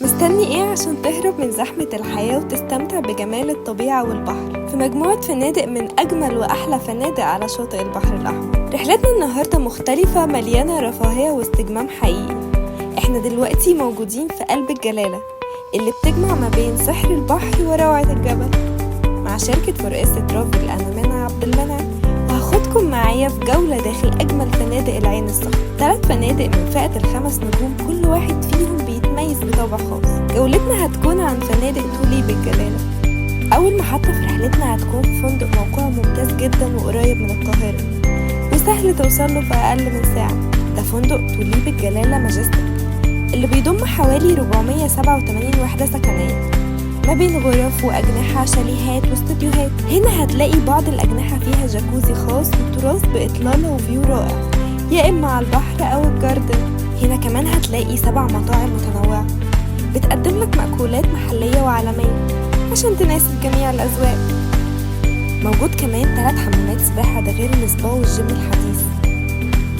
مستني ايه عشان تهرب من زحمة الحياة وتستمتع بجمال الطبيعة والبحر في مجموعة فنادق من أجمل وأحلى فنادق على شاطئ البحر الأحمر. رحلتنا النهاردة مختلفة، مليانة رفاهية واستجمام حقيقي. احنا دلوقتي موجودين في قلب الجلالة اللي بتجمع ما بين سحر البحر وروعة الجبل، مع شركة فورقست ترافل. أنا منى عبد المنعم، وهاخدكم معايا في جولة داخل أجمل فنادق العين السخنة. 3 فنادق من فئة ال5 نجوم، كل واحد فيهم بيتميز بطابع خاص. جولتنا هتكون عن فنادق توليب الجلالة. أول محطة في رحلتنا هتكون في فندق موقعه ممتاز جدا وقريب من القاهرة، وسهل توصله في أقل من ساعة. ده فندق توليب الجلالة ماجستيك اللي بيضم حوالي 487 وحدة سكنية ما بين غرف وأجنحة، شاليهات واستوديوهات. هنا هتلاقي بعض الأجنحة فيها جاكوزي خاص وتراث بإطلالة وفيو رائع، يا إما على البحر أو الجاردن. هنا كمان هتلاقي 7 مطاعم متنوعة بتقدم لك مأكولات محلية وعالمية عشان تناسب جميع الأذواق. موجود كمان 3 حمامات سباحة، ده غير السبا والجيم الحديث.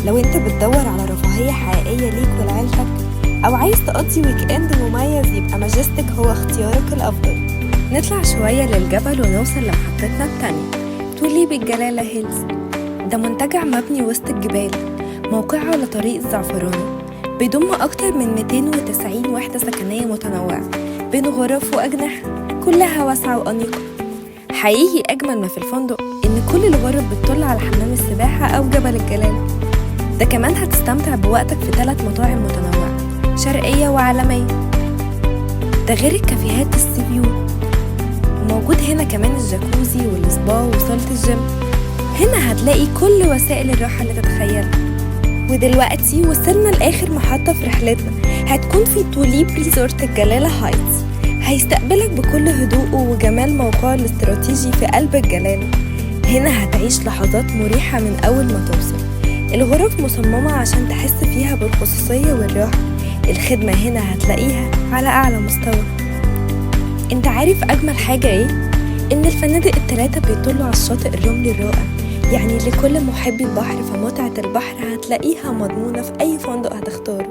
لو انت بتدور على رفاهية حقيقية ليك ولعيلتك، أو عايز تقضي ويك اند مميز، يبقى ماجستيك هو اختيارك الأفضل. نطلع شوية للجبل ونوصل لمحطتنا التانية، توليب الجلالة هيلز. ده منتجع مبني وسط الجبال، موقعه على طريق الزعفراني، بيضم أكتر من 290 وحدة سكنية متنوعة بين غرف وأجنحة، كلها واسعة وأنيقة. حقيقي أجمل ما في الفندق إن كل الغرف بتطل على حمام السباحة أو جبل الجلالة. ده كمان هتستمتع بوقتك في 3 مطاعم متنوعة، شرقية وعالمية، ده غير الكافيهات السي فيو. وموجود هنا كمان الجاكوزي والسبا وصالة الجيم. هنا هتلاقي كل وسائل الراحة اللي تتخيلها. ودلوقتي وصلنا لآخر محطة في رحلتنا، هتكون في توليب ريزورت الجلالة هايتس. هيستقبلك بكل هدوء وجمال موقعه الاستراتيجي في قلب الجلالة. هنا هتعيش لحظات مريحة من أول ما توصل. الغرف مصممة عشان تحس فيها بالخصوصية والراحة. الخدمة هنا هتلاقيها على أعلى مستوى. انت عارف أجمل حاجة ايه؟ إن الفنادق ال3 بيطلوا على الشاطئ الرملي الرائع، يعني لكل محبي البحر، فمتعة البحر هتلاقيها مضمونة في أي فندق هتختاره.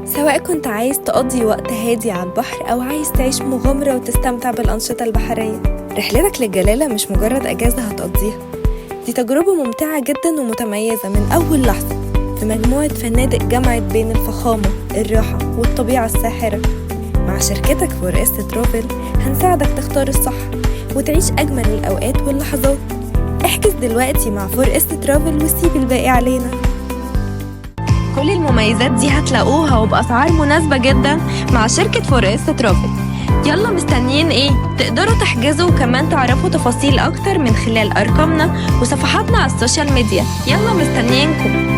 سواء كنت عايز تقضي وقت هادي على البحر أو عايز تعيش مغامرة وتستمتع بالأنشطة البحرية، رحلتك للجلالة مش مجرد أجازة هتقضيها، دي تجربة ممتعة جدا ومتميزة من أول لحظة في مجموعة فنادق جمعت بين الفخامة، الراحة والطبيعة الساحرة. مع شركتك فورقست ترافل هنساعدك تختار الصح وتعيش أجمل الأوقات واللحظات. احجز دلوقتي مع فورقست ترافل وسيب الباقي علينا. كل المميزات دي هتلاقوها وبأسعار مناسبة جدا مع شركة فورقست ترافل. يلا مستنيين ايه؟ تقدروا تحجزوا وكمان تعرفوا تفاصيل أكتر من خلال أرقامنا وصفحاتنا على السوشيال ميديا. يلا مستنيينكم.